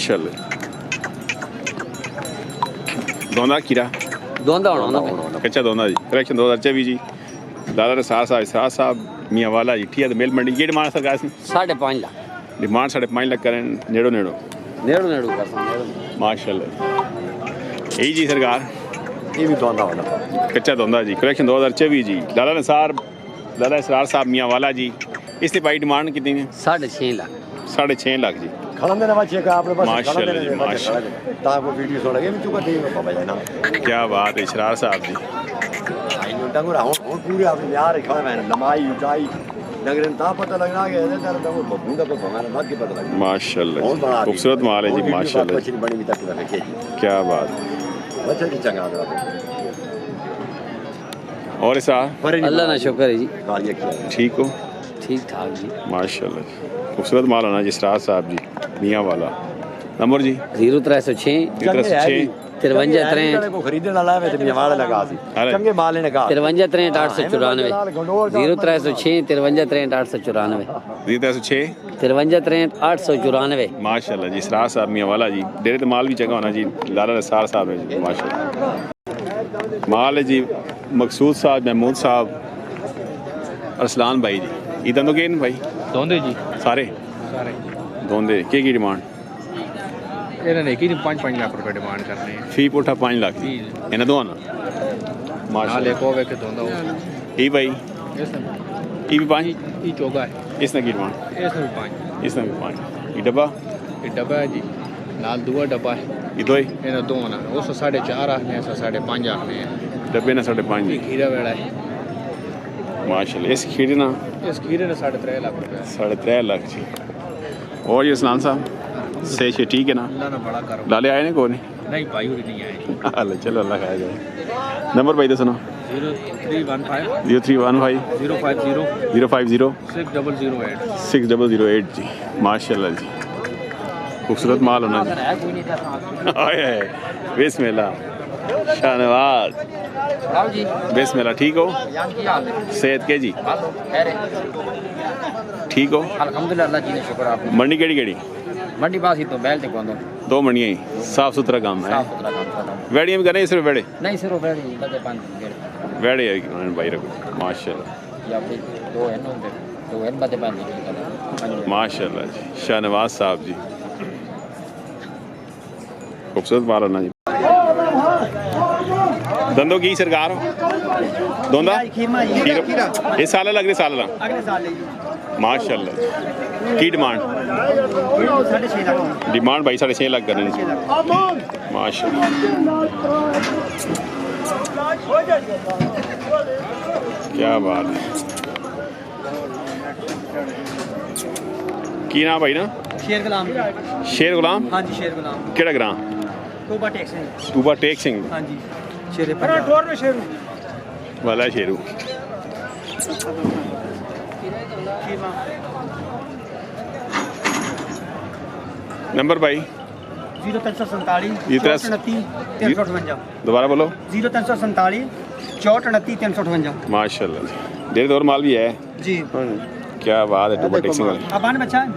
माशाल्लाह दोंदा कीरा दोंदा होना कच्चा दोंदा जी कलेक्शन 2024 जी लाला रसार साहब मियाँ वाला जी ठीक है। तो मेल मंडी की डिमांड सरकार से 5.5 लाख डिमांड 5.5 लाख करें नेड़ो नेड़ो नेड़ो नेड़ो कर माशाल्लाह यही जी सरकार ये भी दोंदा होना कच्चा दोंदा जी कलेक्शन 2024 जी लाला नसार साहब मियाँ वाला जी। इसकी भाई डिमांड कितनी है? 6.5 लाख 6.5 लाख जी। खड़ंदे ना बच्चे का आपने बस माशाल्लाह जी माशाल्लाह ताको वीडियो सो लगे चुका दे बाबा जाना क्या बात है इशरार साहब जी। आइयो टांगो राउंड पूरे आपने यार खा मैं लंबाई ऊंचाई नगरन ता पता लगना के इधर तर तो बबूंदा को भगाना बात के पता लगे माशाल्लाह खूबसूरत माल है जी माशाल्लाह बच्ची बड़ी भी तक रखे क्या बात बच्चे की चंगा और इसा अल्लाह ना शुक्र है जी ठीक हो ठीक ठाक जी माशाल्लाह खूबसूरत माल होना जी इशरार साहब जी मियाँ वाला नंबर जी 0306 53 63 को खरीदने वाला है तो मियां लगा सी चंगे माल ने कहा 53 63 894 0306 53 63 894 0306 53 894 माशाल्लाह जी इशरार साहब मियाँ वाला जी डेरे तो माल भी चंगा होना जी लाला नसार साहब है जी माशाल्लाह माल है जी मकसूद साहब महमूद साहब अरसलान भाई जी इधर तो के भाई दोंदे जी सारे दोंदे की डिमांड इन्होंने की 5-5 लाख रुपए डिमांड करने हैं फी पुठा 5 लाख दी इन्हें दो ना नाले को वे के दोंदा ई भाई ई भी 5 ई चोगा है इसने की डिमांड इसमें भी 5 इसने भी 5 ई डब्बा है जी नाल दुआ डब्बा है ई दो ही इन्हें दो ना उस 4.5 आखने हैं 5.5 आखने हैं डब्बे ने 5.5 ये खीरा वेड़ा है माशाल्लाह इस खीरे ना इस खीरे ने 3.5 लाख रुपए 3.5 लाख जी। और ये सलाम साहब से ठीक है ना अल्लाह ने बड़ा करो लाले आए ने कौन नहीं भाई और नहीं आए अल्लाह चलो अल्लाह खाया जाए नंबर भाई तो सुनो 0315 0315 050 050 6008 6008 जी माशाल्लाह जी खूबसूरत माल होना जी आए बिस्मिल्लाह शाहनवाज बिस्मिल्लाह ठीक हो सेहत के जी ठीक हो अल्हम्दुलिल्लाह जी ने शुक्र आप मंडी केड़ी मंडी पास ही तो बैल ते कोंदो दो मंडियां ही साफ सुथरा काम है साफ सुथरा काम वेड़ियां भी करें सिर्फ वेड़े नहीं सिर्फ बैल ही बदे 5 वेड़े है भाई रखो माशाल्लाह या फिर दो है ना दो है बदे 5 माशाल्लाह जी शाहनवाज साहब जी खूबसूरत माल होना जी दंदों की सरकार दोंदा ये साल लग रही साल माशाल्लाह की डिमांड भाई 6.5 लाख कर माशाल्लाह क्या बात है की नाम भाई ना शेर गुलाम हाँ जी शेर गुलाम केड़ा ग्रां तूबा टेक सिंह हाँ जी शेर पंजाब में शेरू वाला शेरू नंबर भाई 0347 दोबारा बोलो 0347 64 358 माशाल्लाह डेढ़ दौर माल भी है जी क्या बात है टूबा टैक्सी वाले अब आने बच्चा है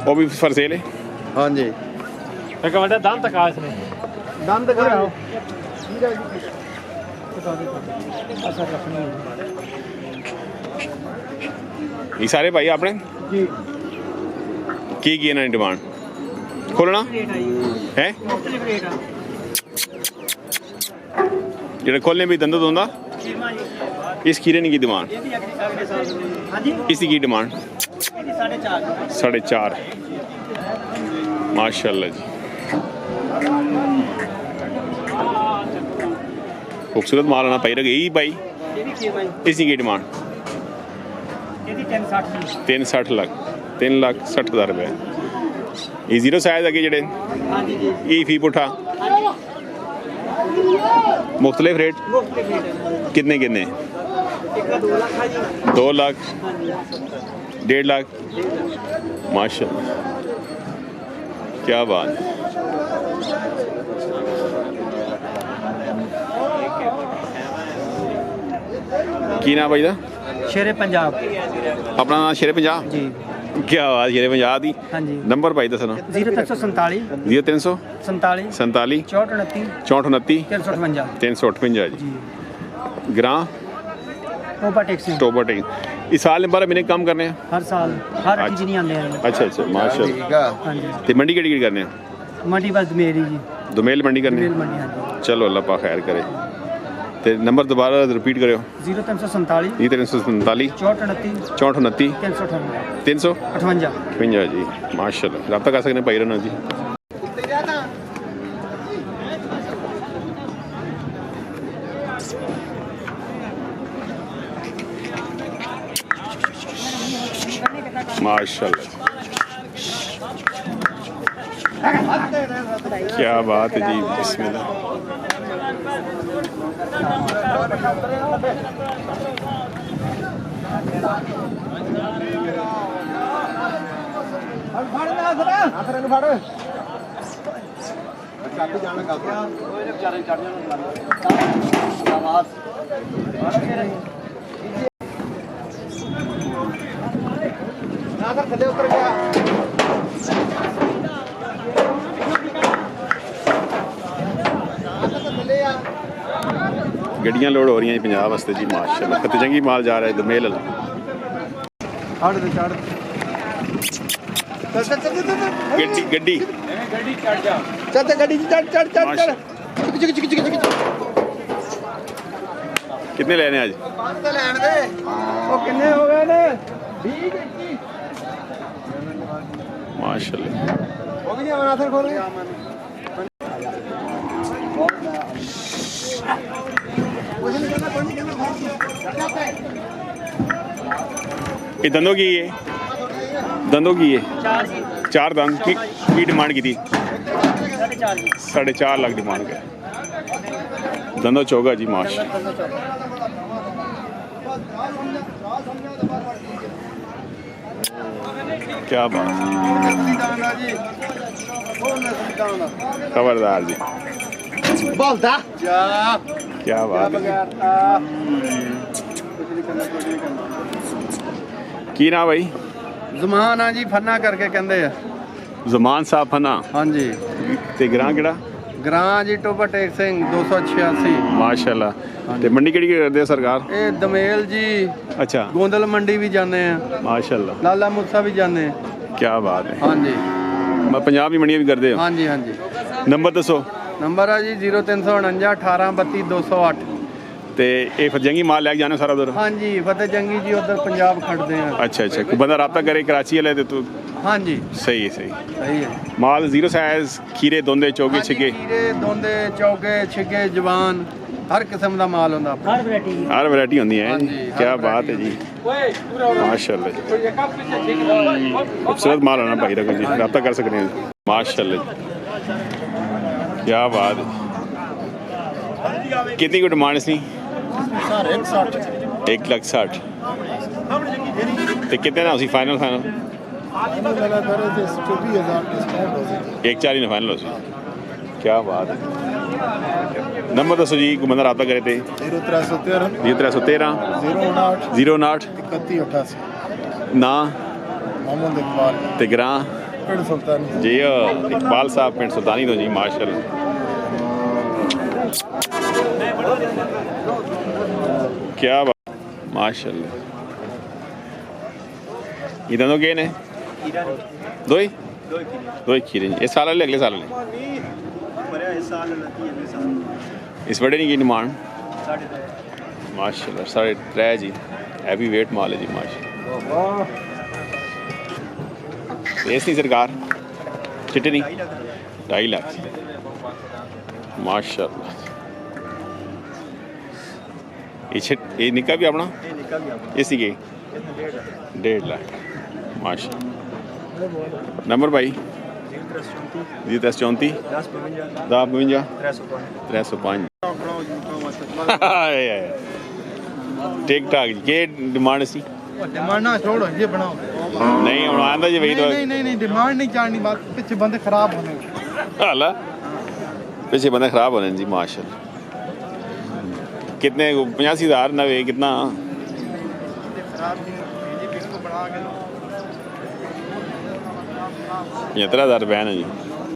वो भी फर सेल है हाँ जी एक बड़ा दाम तक आज ने दाम दिखाओ ये सारे भाई आपने की ना डिमांड खोलना है जेड़ा खोलने भी धंधा धोंदा इस खीरे की डिमांड इसकी की डिमांड 4.5 माशाल्लाह जी खूबसूरत माल आना पाई रखे यही भाई इसकी की डिमांड 3.60 लाख 3,60,000 रुपये ये जीरो साइज अगे जड़े ये फी पुठा मुख्तलिफ रेट कितने 2 लाख 1.5 लाख माशाल्लाह क्या बात की नाम भाई दा शेर पंजाब अपना नाम शेर पंजाब जी ਕੀ ਬਾਤ ਸ਼ੇਰੇ ਪੰਜਾਬ ਦੀ ਹਾਂਜੀ ਨੰਬਰ ਭਾਈ ਦੱਸਣਾ 0347 0300 47 47 64 64 358 358 ਜੀ ਗ੍ਰਾਂ ਟੋਪਾ ਟੈਕਸੀ ਟੋਬਰ ਟਿੰਗ ਇਸ ਸਾਲ ਨੇ 12 ਮਹੀਨੇ ਕੰਮ ਕਰਨੇ ਆ ਹਰ ਸਾਲ ਹਰ ਚੀਜ਼ ਨਹੀਂ ਆਉਂਦੇ ਆ ਅੱਛਾ ਅੱਛਾ ਮਾਸ਼ਾਅੱਲਾ ਹਾਂਜੀ ਤੇ ਮੰਡੀ ਕਿਹੜੀ ਕਰਨੇ ਆ ਮੰਡੀ ਬਸ ਮੇਰੀ ਜੀ ਦੁਮੇਲ ਮੰਡੀ ਕਰਨੀ ਮੇਲ ਆ ਮੰਡੀ ਹਾਂਜੀ ਚਲੋ ਅੱਲਾ ਪਾ ਖੈਰ ਕਰੇ ਤੇ ਨੰਬਰ ਦੁਬਾਰਾ ਰਿਪੀਟ ਕਰਿਓ 0347 347 64 64 358 358 ਜੀ ਮਾਸ਼ਾਅੱਲਾ ਰਾਬਤਾ ਕਰ ਸਕਦੇ ਭਾਈ ਰਣਾ ਜੀ माशाल्लाह क्या बात है जी बिस्मिल्लाह ਗੱਡੀਆਂ ਲੋਡ ਹੋ ਰਹੀਆਂ ਜੀ ਪੰਜਾਬ ਵਾਸਤੇ ਜੀ ਮਾਸ਼ਾਅੱਲਾ ਕਿਤੇ ਚੰਗੀ ਮਾਲ ਜਾ ਰਿਹਾ ਦਮੇਲ ਗੱਡੀ ਗੱਡੀ ਚੱਲ ਗੱਡੀ ਚੜ ਚੜ ਮਾਸ਼ਾ- ਕਿੰਨੇ ਲੈਣੇ ਅੱਜ ਲੈਣ ਦੇ ਉਹ ਕਿੰਨੇ ਹੋ ਗਏ ਨੇ 20 21 ਮਾਸ਼ਾਅੱਲਾ ਹੋ ਗਈ ਆਵਣਾ ਸਰ ਖੋਲ ਗਿਆ ਇਹ ਦੰਦੋਂ ਕੀ ਹੈ ਦੰਦੋਂ ਕੀ ਹੈ 4 ਜੀ ਚਾਰ ਦੰਦ ਕੀ ਡਿਮਾਂਡ ਕੀਤੀ 4.5 ਜੀ 4.5 ਲੱਖ ਡਿਮਾਂਡ ਕਰ ਦੰਦੋਂ ਚੋਗਾ ਜੀ ਮਾਸ਼ਾ क्या बात खबरदार जी बोलता क्या बात है की ना भाई ਜ਼ਮਾਨ ਆ ਜੀ ਫੰਨਾ ਕਰਕੇ ਕਹਿੰਦੇ ਆ ਜ਼ਮਾਨ ਸਾਹਿਬ ਫਨਾ ਹਾਂਜੀ ਤੇ ਗ੍ਰਾਂ ਕਿਹੜਾ ਗ੍ਰਾਂ ਜੀ ਟੋਬਾ ਟੇਕ ਸਿੰਘ 286 ਮਾਸ਼ਾਅੱਲਾ ਤੇ ਮੰਡੀ ਕਿਹੜੀ ਕਰਦੇ ਆ ਸਰਕਾਰ ਇਹ ਦਮੇਲ ਜੀ ਅੱਛਾ ਗੋਂਦਲ ਮੰਡੀ ਵੀ ਜਾਂਦੇ ਆ ਮਾਸ਼ਾਅੱਲਾ ਲਾਲਾ ਮੂਸਾ ਵੀ ਜਾਂਦੇ ਆ ਕੀ ਬਾਤ ਹੈ ਹਾਂਜੀ ਮੈਂ ਪੰਜਾਬ ਦੀ ਮੰਡੀਆਂ ਵੀ ਕਰਦੇ ਹੋ ਹਾਂਜੀ ਹਾਂਜੀ ਨੰਬਰ ਦੱਸੋ ਨੰਬਰ ਆ ਜੀ 0349 18 32 208 ਤੇ ਇਹ ਫਿਰ ਜੰਗੀ ਮਾਲ ਲੈ ਕੇ ਜਾਣਾ ਸਾਰਾ ਉਧਰ ਹਾਂਜੀ ਫਤਿਹ ਜੰਗੀ ਜੀ ਉਧਰ ਪੰਜਾਬ ਖੜਦੇ ਆ ਅੱਛਾ ਅੱਛਾ ਕੋਈ ਬੰਦਾ ਰਾਬਤਾ ਕਰੇ ਕਰਾਚੀ ਵਾਲੇ ਤੇ ਤੂੰ ਹਾਂਜੀ ਸਹੀ ਹੈ ਸਹੀ ਸਹੀ ਹੈ ਮਾਲ ਜ਼ੀਰੋ ਸਾਈਜ਼ ਖੀਰੇ ਦੋਂਦੇ ਚੌਗੇ ਛਿੱਕੇ ਖੀਰੇ ਦੋਂਦੇ ਚੌਕੇ ਛਿੱਕੇ ਜਵਾਨ ਹਰ ਕਿਸਮ ਦਾ ਮਾਲ ਹੁੰਦਾ ਆਪਣਾ ਹਰ ਵੈਰਾਈਟੀ ਹੁੰਦੀ ਹੈ ਹਾਂਜੀ, ਕੀ ਹਰ ਬਾਤ ਹੈ ਜੀ ਮਾਸ਼ਾਅੱਲਾ ਜੀ ਖੂਬਸੂਰਤ ਮਾਲ ਆਣਾ ਭਾਈ ਰਕੋ ਜੀ ਰਾਬਤਾ ਕਰ ਸਕਦੇ ਹਾਂ ਮਾਸ਼ਾਅੱਲਾ ਜੀ ਕੀ ਬਾਤ ਹੈ कितनी की डिमांड इसकी सर 160 1,60,000 तो कितने ना उसी फाइनल फाइनल लगा कर 24,000 डिस्काउंट हो जाएगा 1,40 में फाइनल हो क्या बात है नंबर दसो जी को बंदा रब्ता करे थे 0313 जी 313 09 09 3188 ना मोहम्मद इकबाल ते ग्रां पिंड सुल्तानी जी इकबाल साहब पिंड सुल्तानी तो जी माशाल्लाह क्या बात माशाल्लाह ये दोनों के ने दो ही खीरे ये साल वाले अगले साल वाले इस बड़े नहीं की डिमांड माशाल्लाह 3.5 जी हैवी वेट माल है जी माशाल्लाह रेस नहीं सरकार चिट्टे नहीं 2.5 लाख माशाल्लाह ये निका भी अपना इसी के 1.5 लाख माशा नंबर भाई 0334 10 305 ठीक ठाक ये डिमांड सी डिमांड ना छोड़ो ये बनाओ नहीं हम आंदा जी वही तो नहीं डिमांड नहीं जाननी बात पीछे बंदे खराब होने हाला पीछे बंदे खराब होने जी माशाल्लाह कितने 85,000 नवे कितना 75,000 बैन है जी।